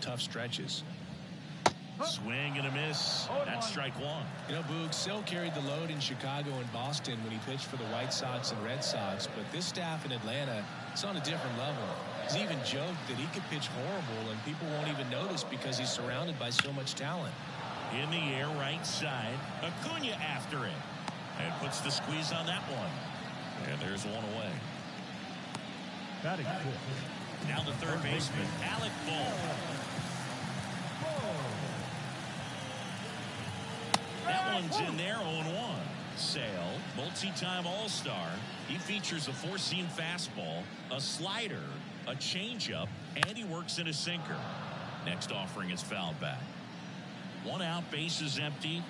tough stretches. Swing and a miss. That's strike one. You know, Boog still carried the load in Chicago and Boston when he pitched for the White Sox and Red Sox, but this staff in Atlanta, it's on a different level. He's even joked that he could pitch horrible and people won't even notice because he's surrounded by so much talent. In the air, right side. Acuna after it. And puts the squeeze on that one. And there's one away. Batting fifth. Now the third baseman, Alec Bohm. That one's in there, 0-1. Sale, multi-time All-Star. He features a four-seam fastball, a slider, a changeup, and he works in a sinker. Next offering is fouled back. One out, bases empty.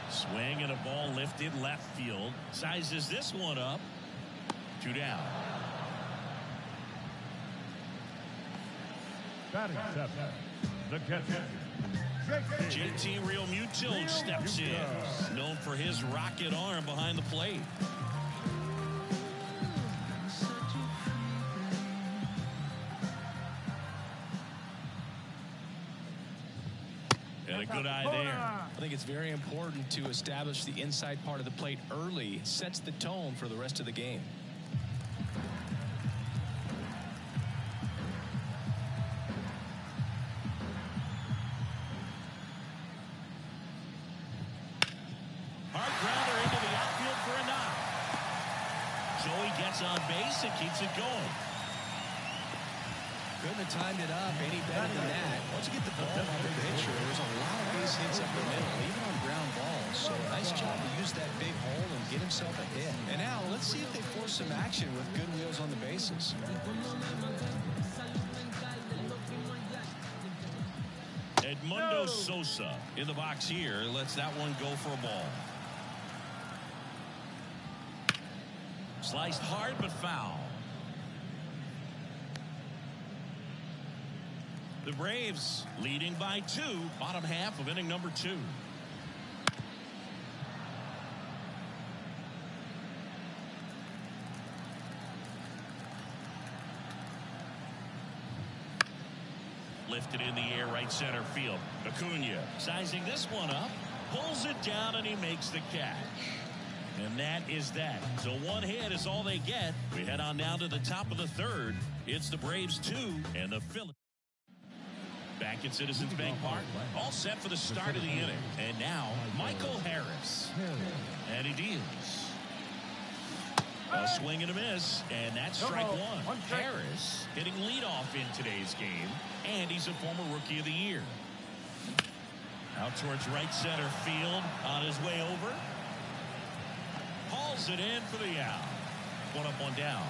Swing and a ball lifted left field. Sizes this one up. 2 down. Batting seventh. The catcher. JT Realmuto steps in. Known for his rocket arm behind the plate. And a good eye there. I think it's very important to establish the inside part of the plate early. Sets the tone for the rest of the game. Hard grounder into the outfield for a knock. Joey gets on base and keeps it going. Couldn't have timed it up any better than that. Once you get the ball off the pitcher, there's a lot of base hits up the middle, even on ground balls. So nice job to use that big hole and get himself a hit. And now let's see if they force some action with good wheels on the bases. Edmundo Sosa in the box here. Lets that one go for a ball. Sliced hard but foul. The Braves leading by 2, bottom half of inning number 2. Lifted in the air, right center field. Acuna sizing this one up, pulls it down, and he makes the catch. And that is that. So one hit is all they get. We head on down to the top of the third. It's the Braves 2 and the Phillies. Back at Citizens Bank Park, all set for the start of the inning. And now, Michael Harris. And he deals. A swing and a miss, and that's strike one. Harris hitting leadoff in today's game, and he's a former Rookie of the Year. Out towards right center field, on his way over. Hauls it in for the out. One up, one down.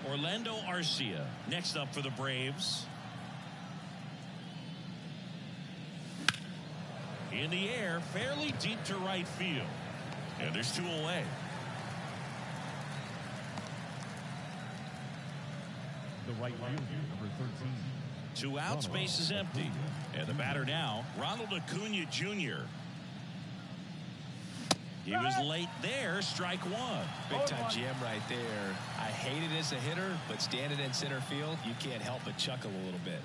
Orlando Arcia next up for the Braves. In the air, fairly deep to right field. And there's 2 away. The right fielder, number 13. 2 outs, base is empty. And the batter now, Ronald Acuna Jr. He was late there, strike one. Big time jam right there. I hate it as a hitter, but standing in center field, you can't help but chuckle a little bit.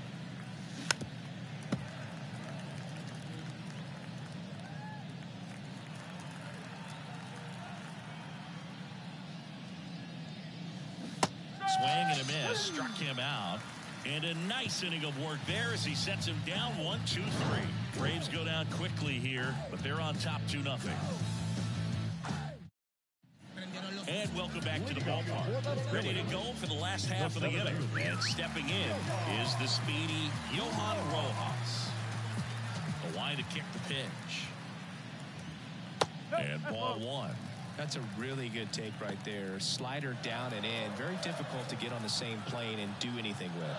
Swing and a miss, struck him out. And a nice inning of work there as he sets him down 1-2-3. Braves go down quickly here, but they're on top 2-0. And welcome back to the ballpark. Ready to go for the last half of the inning. And stepping in is the speedy Johan Rojas. A line to kick the pitch. And ball 1. That's a really good take right there. Slider down and in. Very difficult to get on the same plane and do anything with.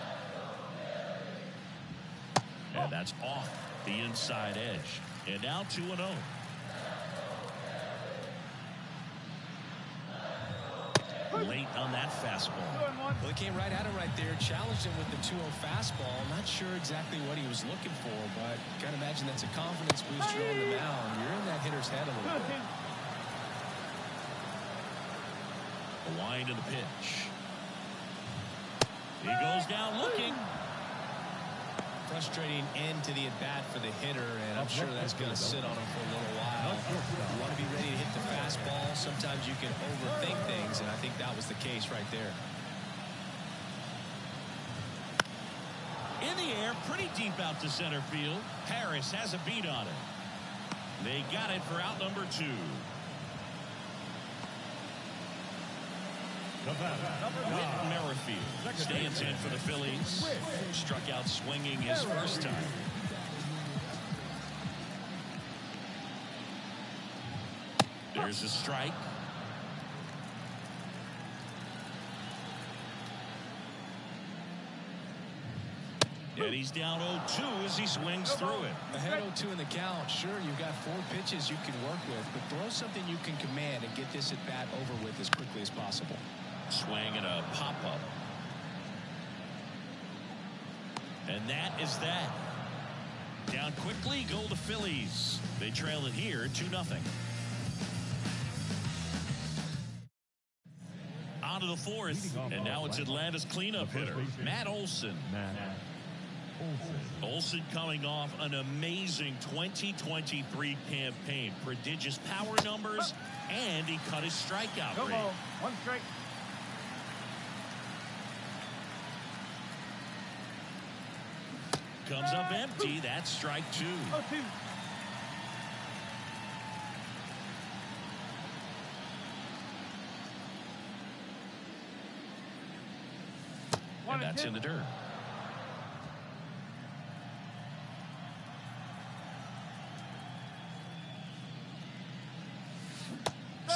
And that's off the inside edge. And now 2-0. Late on that fastball. Well, he came right at him right there, challenged him with the 2-0 fastball. Not sure exactly what he was looking for, but gotta imagine that's a confidence booster on the mound. You're in that hitter's head a little bit. The wind of the pitch. He goes down looking. Frustrating end to the at-bat for the hitter, and I'm sure that's going to sit on him for a little while. You want to be ready to hit the fastball. Sometimes you can overthink things, and I think that was the case right there. In the air, pretty deep out to center field. Harris has a beat on it. They got it for out number 2. Whit Merrifield stands in for the Phillies. Struck out swinging his first time. There's a strike. And he's down 0-2 as he swings through it. Ahead 0-2 in the count. Sure, you've got 4 pitches you can work with, but throw something you can command and get this at bat over with as quickly as possible. Swing and a pop-up. And that is that. Down quickly go the Phillies. They trail it here 2-0. On to the 4th, and now it's Atlanta's cleanup hitter, Matt Olson. Olson coming off an amazing 2023 campaign. Prodigious power numbers, and he cut his strikeout rate. 1 strike. Comes up empty. That's strike 2. And that's in the dirt.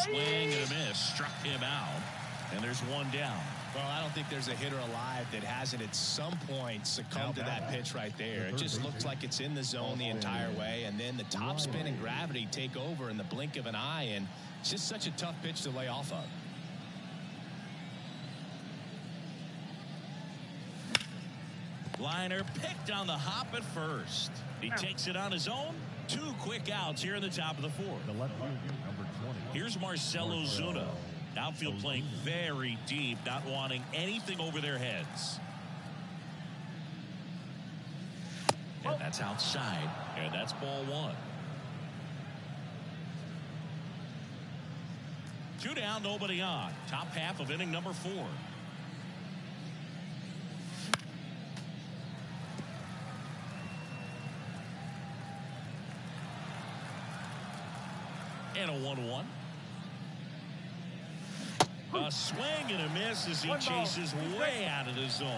Swing and a miss. Struck him out. And there's 1 down. Well, I don't think there's a hitter alive that hasn't at some point succumbed to that pitch right there. It just looks like it's in the zone the entire way, and then the top spin and gravity take over in the blink of an eye, and it's just such a tough pitch to lay off of. Liner picked on the hop at first. He takes it on his own. 2 quick outs here in the top of the 4th. The left fielder, number 20. Here's Marcelo Zuna. Outfield playing very deep, not wanting anything over their heads. And that's outside, and that's ball 1. 2 down, nobody on. Top half of inning number 4. And a 1-1. A swing and a miss as he chases way out of the zone.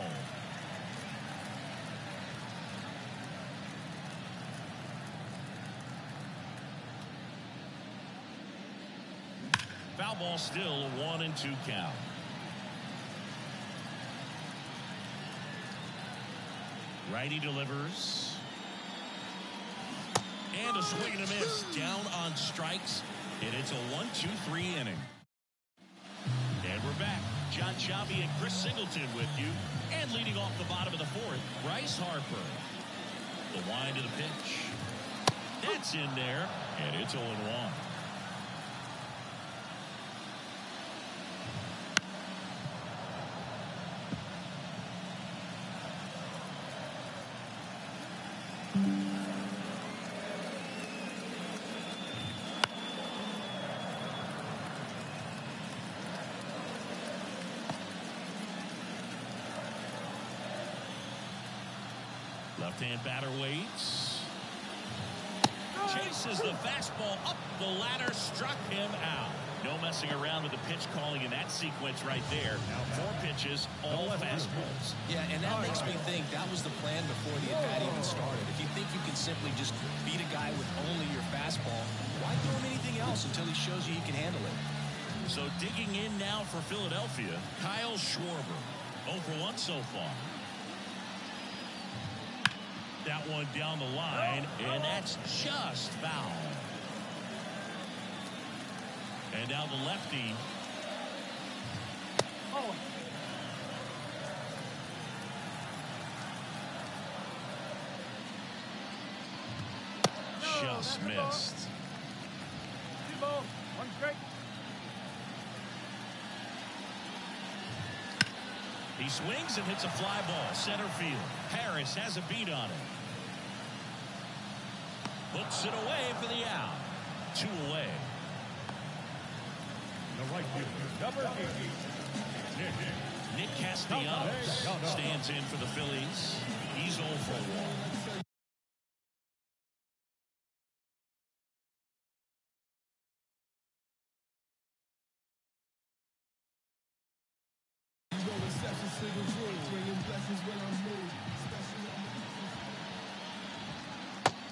Foul ball still, a 1-2 count. Righty delivers. And a swing and a miss. Down on strikes. And it's a 1-2-3 inning. And we're back. John Chavi and Chris Singleton with you. And leading off the bottom of the 4th, Bryce Harper. The wind of the pitch. That's in there. And it's 0-1. Left-hand batter waits. Chases the fastball up the ladder, struck him out. No messing around with the pitch calling in that sequence right there. 4 pitches, all fastballs. Yeah, and that makes me think that was the plan before the at-bat even started. If you think you can simply just beat a guy with only your fastball, why throw him anything else until he shows you he can handle it? So digging in now for Philadelphia, Kyle Schwarber. 0 for 1 so far. That one down the line, and that's just foul. And now the lefty. Just missed. 2 balls, 1 strike. He swings and hits a fly ball center field. Harris has a beat on it. Puts it away for the out. 2 away. The right fielder, number 80, Nick Castellanos stands in for the Phillies. He's 0 for 1.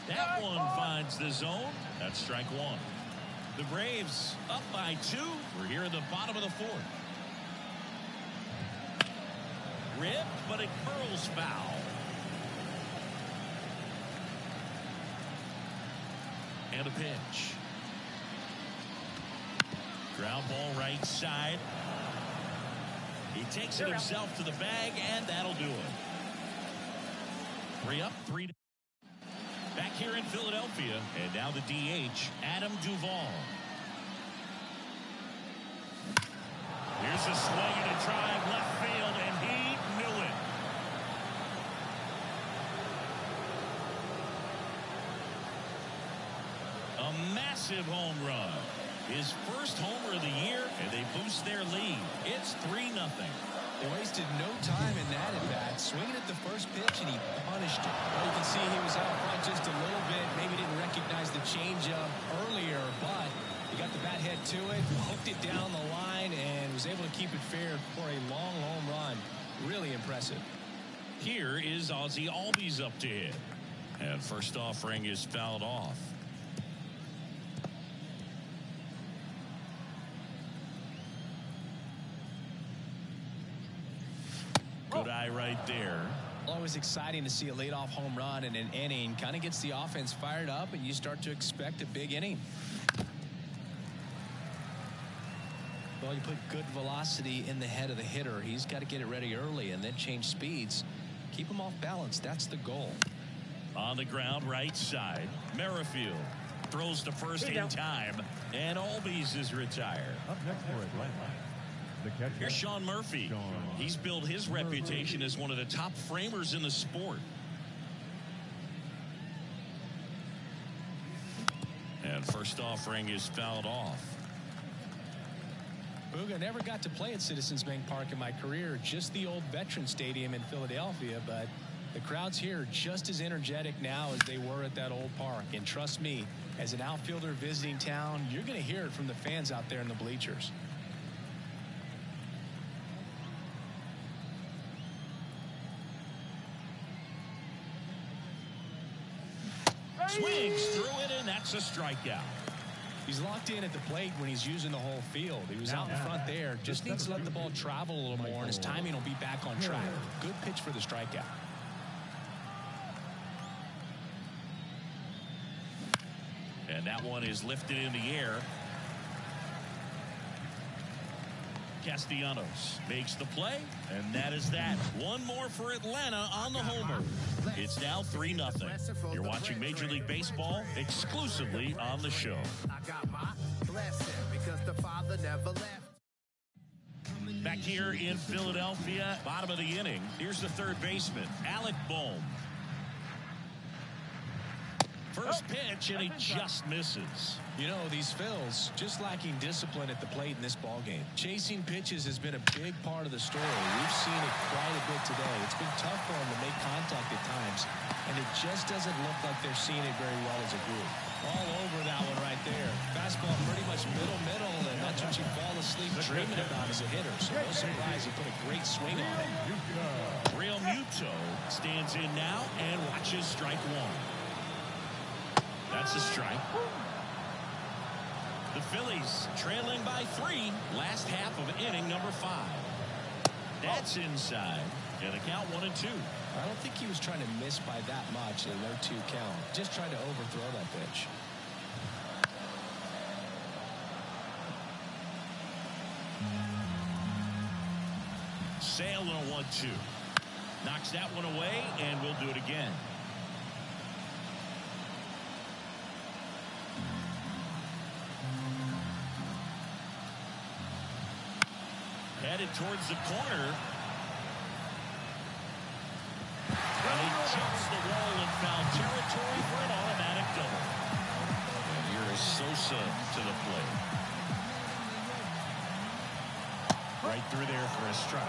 That one finds the zone. That's strike 1. The Braves up by 2. We're here in the bottom of the 4th. Ripped, but it curls foul. And a pitch. Ground ball right side. He takes it himself to the bag, and that'll do it. 3 up, 3 down. Back here in Philadelphia, and now the DH, Adam Duvall. Here's a swing and a drive left field, and he knew it. A massive home run. His first homer of the year, and they boost their lead. It's 3-0. They wasted no time in that at bat, swinging at the first pitch, and he punished it. Well, you can see he was out front just a little bit, maybe didn't recognize the changeup earlier, but he got the bat head to it, hooked it down the line, and was able to keep it fair for a long home run. Really impressive. Here is Ozzie Albies up to hit. And first offering is fouled off. Good eye right there. Always exciting to see a leadoff home run in an inning. Kind of gets the offense fired up, and you start to expect a big inning. Well, you put good velocity in the head of the hitter. He's got to get it ready early and then change speeds. Keep him off balance. That's the goal. On the ground, right side. Merrifield throws to first in time, and Albies is retired. Up next for Atlanta, the catcher. Here's Sean Murphy. He's built his reputation as one of the top framers in the sport. And first offering is fouled off. Booga never got to play at Citizens Bank Park in my career, just the old Veterans Stadium in Philadelphia, but the crowds here are just as energetic now as they were at that old park. And trust me, as an outfielder visiting town, you're going to hear it from the fans out there in the bleachers. Swings through it, and that's a strikeout. He's locked in at the plate when he's using the whole field. He was out in front there. Just needs to let the ball travel a little more, and his timing will be back on track. Good pitch for the strikeout. And that one is lifted in the air. Castellanos makes the play, and that is that. One more for Atlanta on the homer. It's now 3-0. You're watching Major League Baseball exclusively on the show. Back here in Philadelphia, bottom of the inning, here's the third baseman, Alec Bohm. First pitch, and he just misses. You know, these Phils just lacking discipline at the plate in this ballgame. Chasing pitches has been a big part of the story. We've seen it quite a bit today. It's been tough for them to make contact at times, and it just doesn't look like they're seeing it very well as a group. All over that one right there. Fastball pretty much middle, and that's what you fall asleep dreaming about as a hitter. So no surprise he put a great swing on it. Real Muto stands in now and watches strike 1. That's a strike. The Phillies trailing by 3, last half of inning number 5. That's inside, and a count 1-2. I don't think he was trying to miss by that much in a 0-2 count. Just tried to overthrow that pitch. Sale on a 1-2. Knocks that one away, and we'll do it again. Headed towards the corner. And he jumps the wall in foul territory for an automatic double. And here is Sosa to the plate. Right through there for a strike.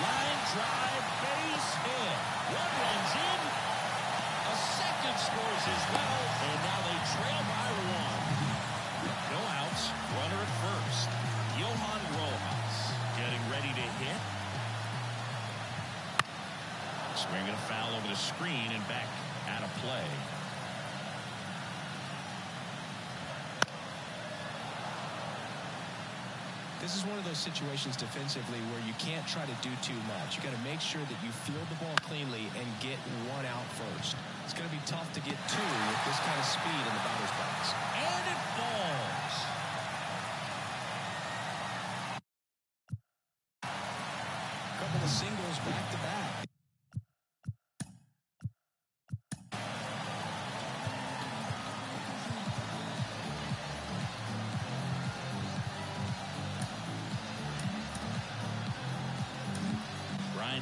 Line drive, base hit. One runs in. A second scores as well, and now they trail by one. No outs, runner at first. Johan Rojas getting ready to hit. Swinging a foul over the screen and back out of play. This is one of those situations defensively where you can't try to do too much. You got to make sure that you field the ball cleanly and get one out first. It's going to be tough to get two with this kind of speed in the batter's box. And it falls. Couple of singles back to back.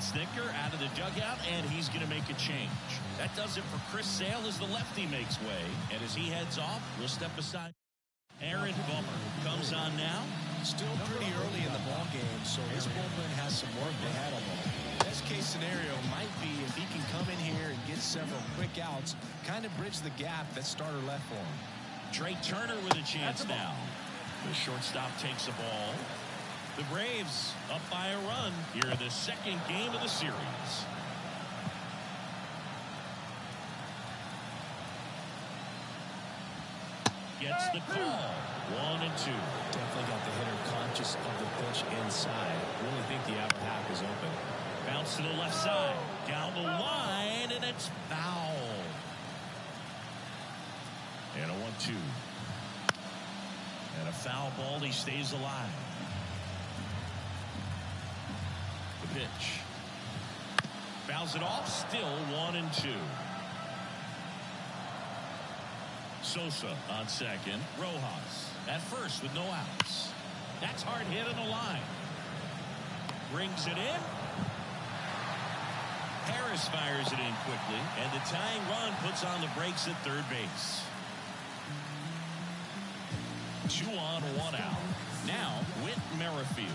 Snicker out of the dugout, and he's going to make a change. That does it for Chris Sale as the lefty makes way. And as he heads off, we'll step aside. Aaron Bummer comes on now. Still pretty early in the ball game, so his bullpen has some work ahead of him. Best case scenario might be if he can come in here and get several quick outs, kind of bridge the gap that starter left for him. Trey Turner with a chance now. The shortstop takes the ball. The Braves up by a run here in the second game of the series. Gets the call. 1-2. Definitely got the hitter conscious of the pitch inside. Really think the outer half is open. Bounce to the left side. Down the line, and it's foul. And a 1-2. And a foul ball. He stays alive. Pitch. Fouls it off. Still 1-2. Sosa on second. Rojas at first with no outs. That's hard hit on the line. Brings it in. Harris fires it in quickly, and the tying run puts on the brakes at third base. 2 on, 1 out. Now Whit Merrifield.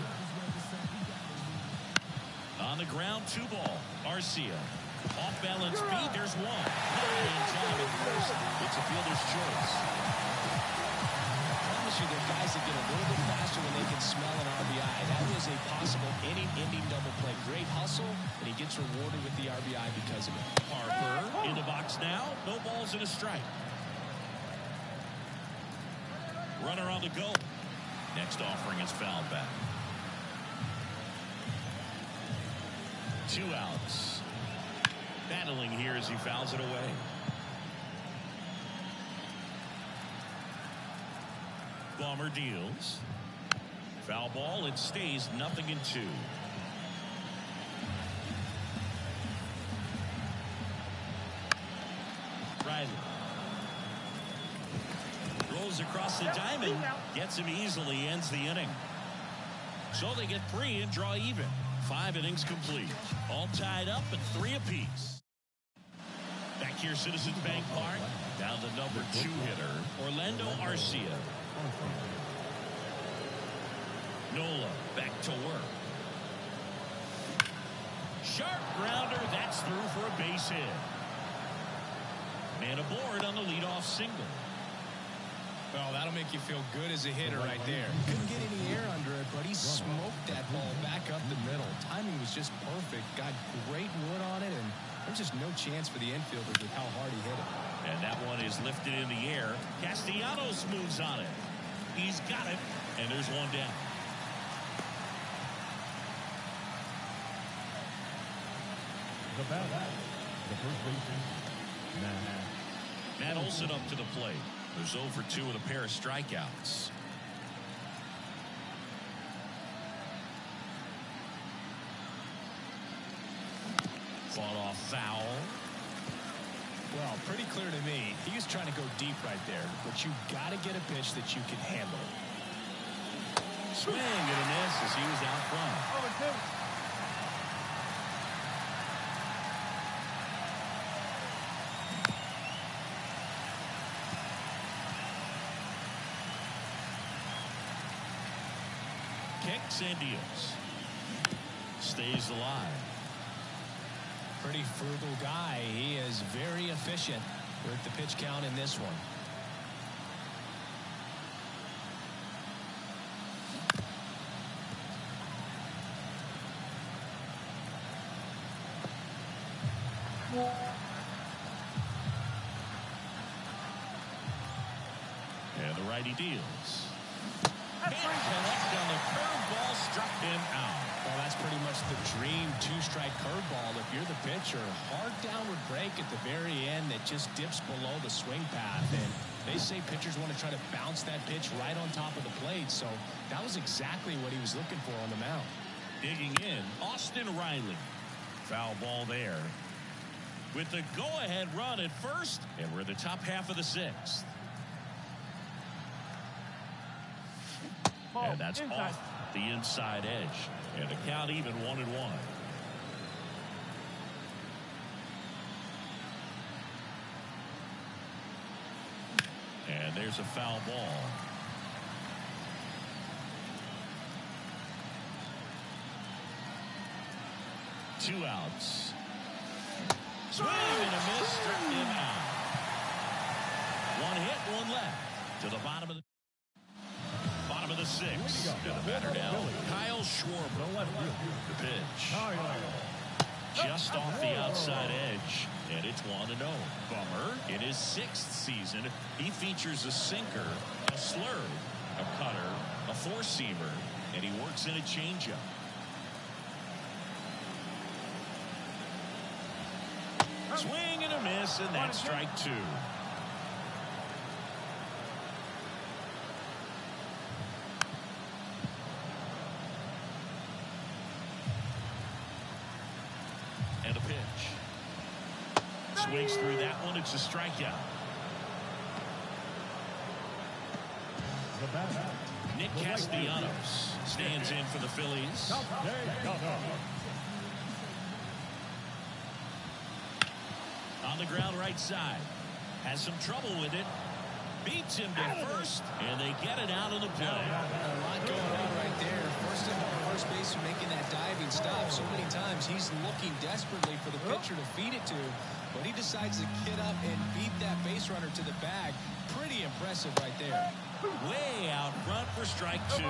On the ground, 2 ball. Arcia. Off balance beat. There's one. In time at first. It's a fielder's choice. I promise you, there are guys that get a little bit faster when they can smell an RBI. That was a possible inning-ending double play. Great hustle, and he gets rewarded with the RBI because of it. Harper in the box now. No balls and a strike. Runner on the go. Next offering is fouled back. 2 outs. Battling here as he fouls it away. Bomber deals. Foul ball. It stays 0-2. Riley. Rolls across the diamond. Gets him easily. Ends the inning. So they get 3 and draw even. 5 innings complete. All tied up at 3 apiece. Back here, Citizens Bank Park. Down the number 2 hitter, Orlando Arcia. Nola back to work. Sharp grounder. That's through for a base hit. Man aboard on the leadoff single. Well, that'll make you feel good as a hitter right there. Couldn't get any air under it, but he smoked that ball back up the middle. Timing was just perfect. Got great wood on it, and there's just no chance for the infielders with how hard he hit it. And that one is lifted in the air. Castellanos moves on it. He's got it, and there's one down. The batter, the first baseman, Matt Olson up to the plate. There's 0 for 2 with a pair of strikeouts. Fought off foul. Well, pretty clear to me. He was trying to go deep right there, but you got to get a pitch that you can handle. Swing and a miss as he was out front. Kicks and deals. Stays alive. Pretty frugal guy. He is very efficient with the pitch count in this one. And the righty deals. Can't connect on the curveball, struck him out. Well, that's pretty much the dream two-strike curveball. If you're the pitcher, hard downward break at the very end that just dips below the swing path. And they say pitchers want to try to bounce that pitch right on top of the plate. So that was exactly what he was looking for on the mound. Digging in, Austin Riley. Foul ball there. With the go-ahead run at first, and we're in the top half of the sixth. And that's off the inside edge. And the count even 1-1. And there's a foul ball. Two outs. Swing and a miss, struck him out. One hit, one left. To the bottom of the sixth. To the batter now, Kyle Schwarber. The pitch. Just off the outside edge. And it's 1-0. Bummer. In his sixth season, he features a sinker, a slurve, a cutter, a four-seamer, and he works in a changeup. Swing and a miss, and that's strike two. And a pitch. Swings through that one. It's a strikeout. Nick Castellanos stands in for the Phillies. On the ground right side. Has some trouble with it. Beats him to first. And they get it out of the play. A lot going on right there. First in on first base and making that diving stop. So many times he's looking desperately for the pitcher to feed it to. But he decides to get up and beat that base runner to the bag. Pretty impressive right there. Way out front for strike two.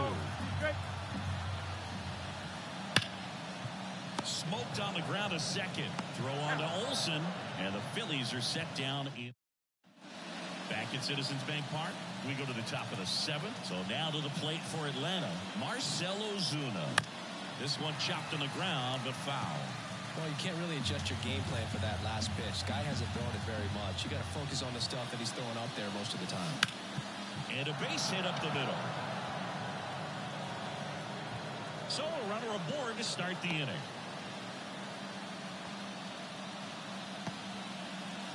Smoked on the ground a second. Throw on to Olsen. And the Phillies are set down in. Back at Citizens Bank Park, we go to the top of the seventh. So now to the plate for Atlanta, Marcell Ozuna. This one chopped on the ground, but foul. Well, you can't really adjust your game plan for that last pitch. Guy hasn't thrown it very much. You got to focus on the stuff that he's throwing up there most of the time. And a base hit up the middle. So a runner aboard to start the inning.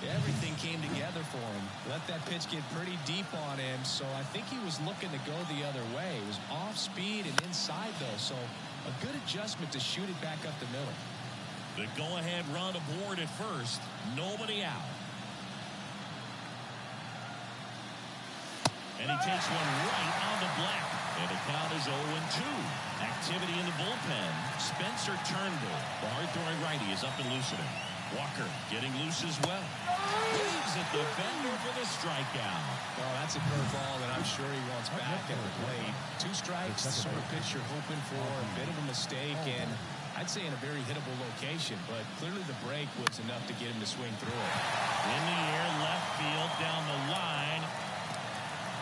Everything came together for him. Let that pitch get pretty deep on him, so I think he was looking to go the other way. It was off speed and inside, though, so a good adjustment to shoot it back up the middle. The go-ahead run aboard at first. Nobody out. And he takes one right on the black. And the count is 0-2. Activity in the bullpen. Spencer Turnbull, the hard-throwing righty, is up and loosening. Walker getting loose as well. Waves at the fender for the strikeout. Oh, that's a curveball that I'm sure he wants back at the plate. Two strikes, the sort of pitch you're hoping for. A bit of a mistake, and I'd say in a very hittable location, but clearly the break was enough to get him to swing through it. In the air, left field, down the line.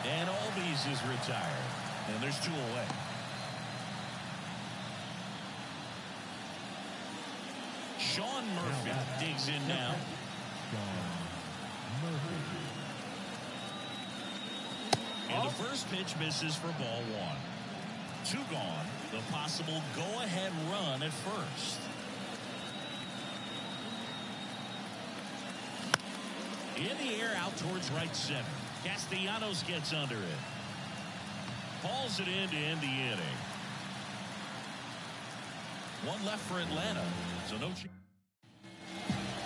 And Albies is retired. And there's two away. Sean Murphy digs in now. And the first pitch misses for ball one. Two gone. The possible go-ahead run at first. In the air out towards right center. Castellanos gets under it. Hauls it in to end the inning. One left for Atlanta, so no chance.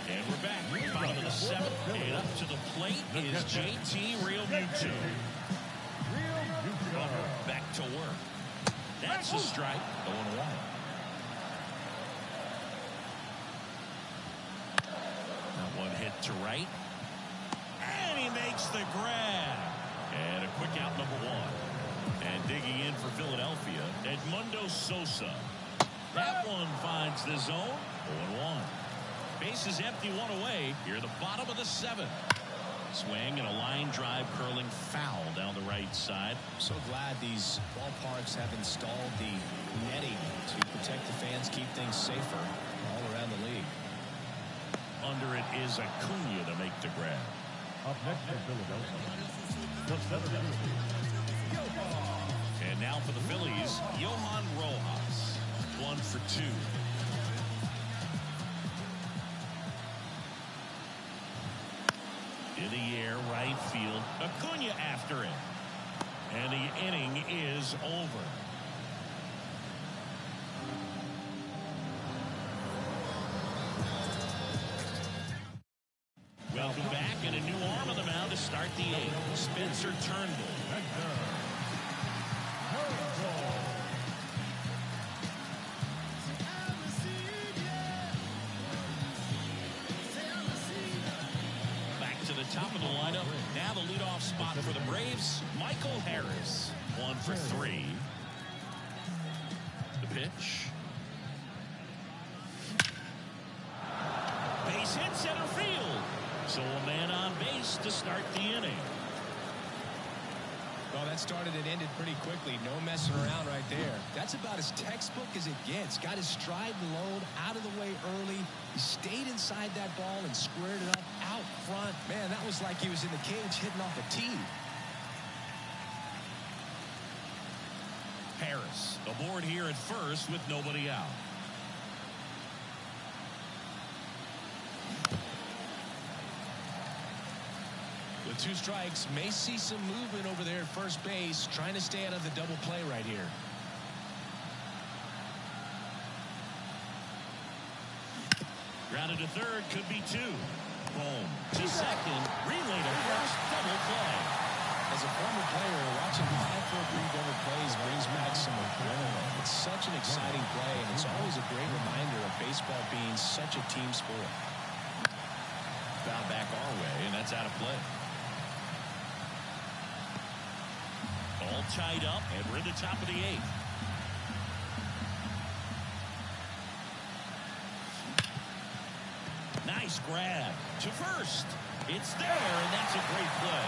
And we're back. Bottom of the seventh. And up to the plate is JT Realmuto. Back to work. That's a strike. 0-1. That one hit to right. And he makes the grab. And a quick out, number one. And digging in for Philadelphia, Edmundo Sosa. That one finds the zone. 0-1. Base is empty, one away. Here at the bottom of the seventh. Swing and a line drive curling foul down the right side. So glad these ballparks have installed the netting to protect the fans, keep things safer all around the league. Under it is Acuna to make the grab. Up next for Philadelphia, the center fielder. And now for the Phillies, Johan Rojas. 1 for 2. In the air, right field. Acuna after it. And the inning is over. Welcome back, and a new arm on the mound to start the eighth. Spencer Turnbull. Top of the lineup. Now the leadoff spot for the Braves, Michael Harris. 1 for 3. The pitch. Base hit center field. So a man on base to start the inning. Well, that started and ended pretty quickly. No messing around right there. That's about as textbook as it gets. Got his stride load out of the way early. He stayed inside that ball and squared it up out front. Man, that was like he was in the cage hitting off a tee. Harris aboard here at first with nobody out. With 2 strikes, may see some movement over there at first base, trying to stay out of the double play right here. Grounded to third, could be 2. Home to second, relay to first, double play. As a former player, watching 5-4-3 double plays brings back some adrenaline. It's such an exciting play, and it's always a great reminder of baseball being such a team sport. Foul back our way, and that's out of play. All tied up, and we're in the top of the 8th. Nice grab to first. It's there, and that's a great play.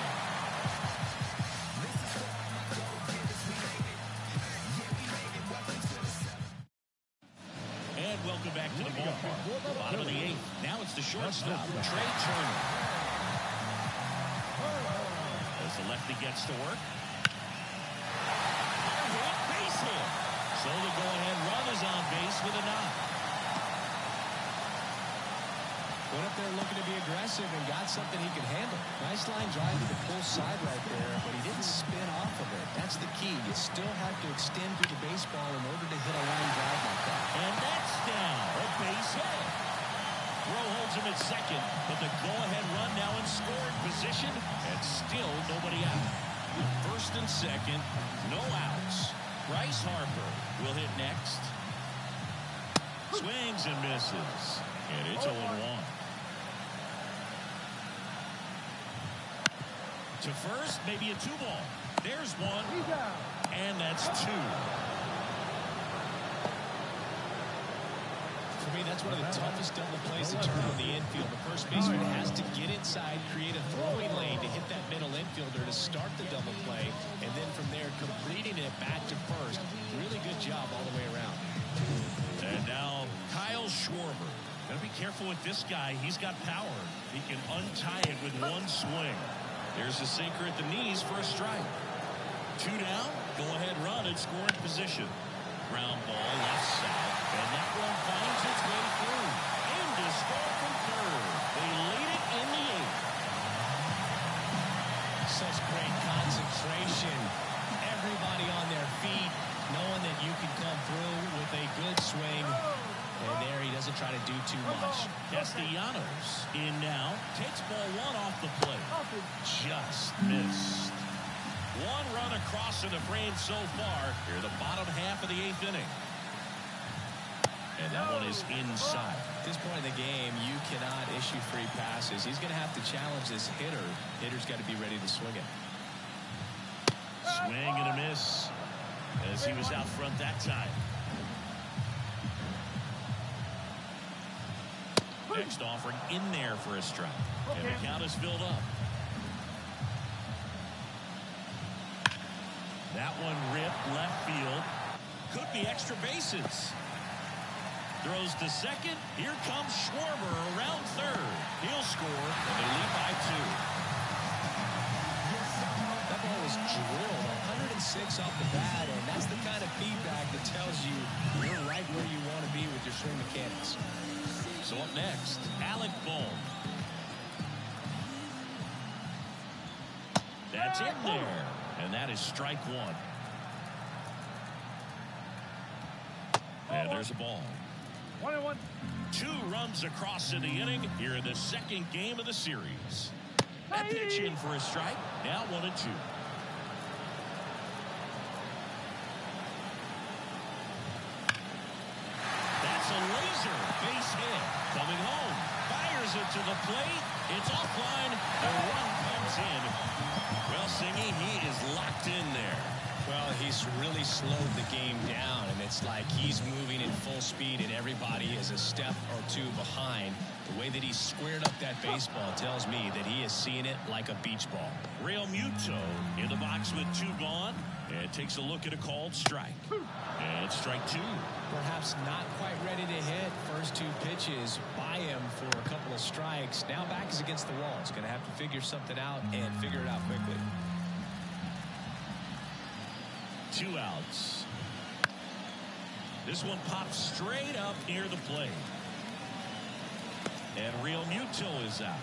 And welcome back to the ballpark. Bottom of the 8th. Now it's the shortstop, Trey Turner. As the lefty gets to work. Base hit. So the go-ahead run is on base with a knock. Went up there looking to be aggressive and got something he could handle. Nice line drive to the pull side right there, but he didn't spin off of it. That's the key. You still have to extend through the baseball in order to hit a line drive like that. And that's down. A base hit. Rowe holds him at second, but the go-ahead run now in scoring position, and still nobody out. First and second, no outs. Bryce Harper will hit next. Swings and misses. And it's 0-1. To first, maybe a 2-ball. There's one. And that's 2. For me, that's one of the toughest double plays to turn on the infield. The first baseman has to get inside, create a throwing lane to hit that middle infielder to start the double play, and then from there, completing it back to first. Really good job all the way around. And now, Kyle Schwarber. Gotta be careful with this guy. He's got power. He can untie it with one swing. There's a sinker at the knees for a strike. 2 down. Go-ahead run in scoring position. Ground ball left side. And that one finds its way through. In to score from third. They lead it in the 8th. Such great concentration. Everybody on their feet, knowing that you can come through with a good swing. And there he doesn't try to do too much. Castellanos in now. Takes ball one off the plate. Just missed. One run across in the frame so far. Here the bottom half of the 8th inning. And that one is inside. At this point in the game, you cannot issue free passes. He's going to have to challenge this hitter. Hitter's got to be ready to swing it. Swing and a miss as he was out front that time. Next offering in there for a strike. And the count is filled up. That one ripped left field. Could be extra bases. Throws to second. Here comes Schwarber around third. He'll score, and they lead by 2. That ball was drilled 106 off the bat, and that's the kind of feedback that tells you you're right where you want to be with your swing mechanics. So up next, Alec Bohm. That's in there, and that is strike one. And there's a ball. 1-1. 2 runs across in the inning here in the second game of the series. That pitch in for a strike. Now 1-2. That's a laser base hit. Coming home. Fires it to the plate. It's offline. The run comes in. Well, Singy, he is locked in there. Well, he's really slowed the game down, and it's like he's moving at full speed, and everybody is a step or two behind. The way that he squared up that baseball tells me that he is seeing it like a beach ball. Real Muto in the box with 2 gone, and takes a look at a called strike. And strike 2. Perhaps not quite ready to hit. First 2 pitches by him for a couple of strikes. Now back is against the wall. He's going to have to figure something out and figure it out quickly. 2 outs. This one pops straight up near the plate. And Real Muto is out.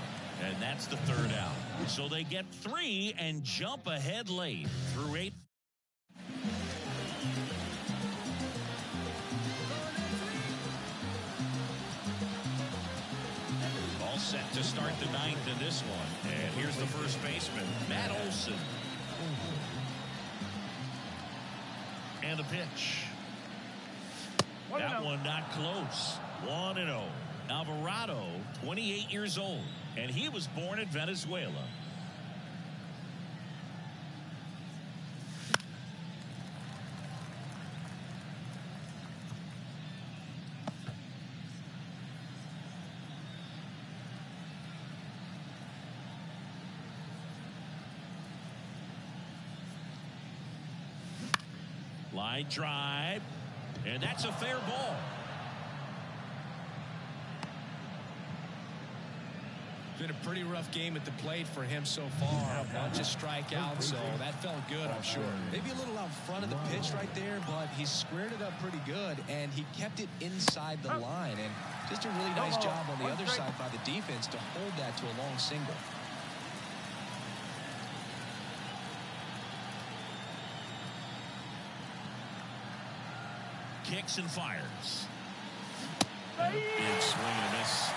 And that's the 3rd out. So they get 3 and jump ahead late through 8. All set to start the 9th in this one. And here's the first baseman, Matt Olson. And the pitch. That one not close. 1-0. Alvarado, 28 years old, and he was born in Venezuela. Line drive, and that's a fair ball. Been a pretty rough game at the plate for him so far. A bunch of strikeouts, so that felt good, I'm sure. Maybe a little out front of the pitch right there, but he squared it up pretty good, and he kept it inside the line. And just a really nice job on the other side by the defense to hold that to a long single. Kicks and fires. And a big swing and a miss.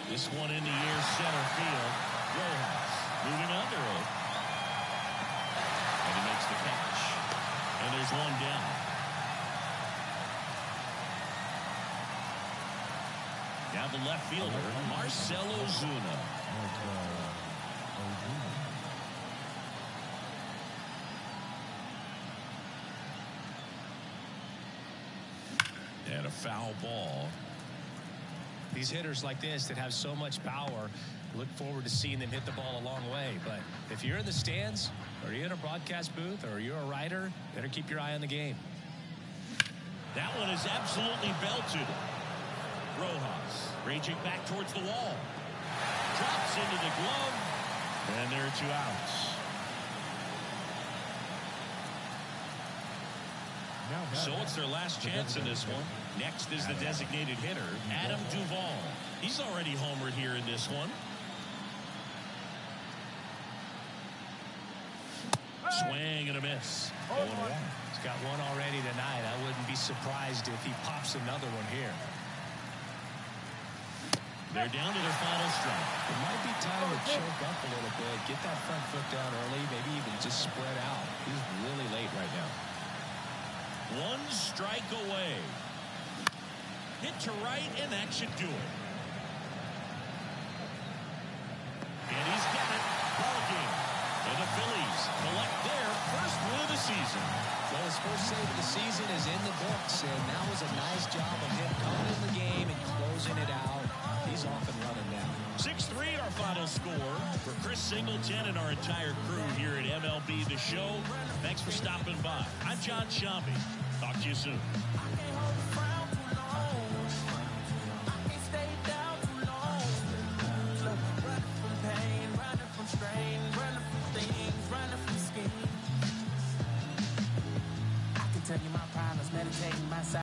This one in the air, center field. Rojas moving under it. And he makes the catch. And there's one down. Now the left fielder, Marcell Ozuna. And a foul ball. These hitters like this that have so much power, look forward to seeing them hit the ball a long way. But if you're in the stands, or you're in a broadcast booth, or you're a writer, better keep your eye on the game. That one is absolutely belted. Rojas raging back towards the wall. Drops into the glove. And there are 2 outs. Now So it's their last chance in this one. Next is the designated hitter, Adam Duvall. He's already homered here in this one. Swing and a miss. 0-1. He's got one already tonight. I wouldn't be surprised if he pops another one here. They're down to their final strike. It might be time to choke up a little bit, get that front foot down early, maybe even just spread out. He's really late right now. One strike away. Hit to right, and that should do it. And he's got it. Ball game. And the Phillies collect their first win of the season. Well, his first save of the season is in the books, and that was a nice job of him coming in the game and closing it out. He's off and running now. 6-3 our final score. For Chris Singleton and our entire crew here at MLB The Show, thanks for stopping by. I'm John Shambi. Talk to you soon. Tell you my problems, meditating my side.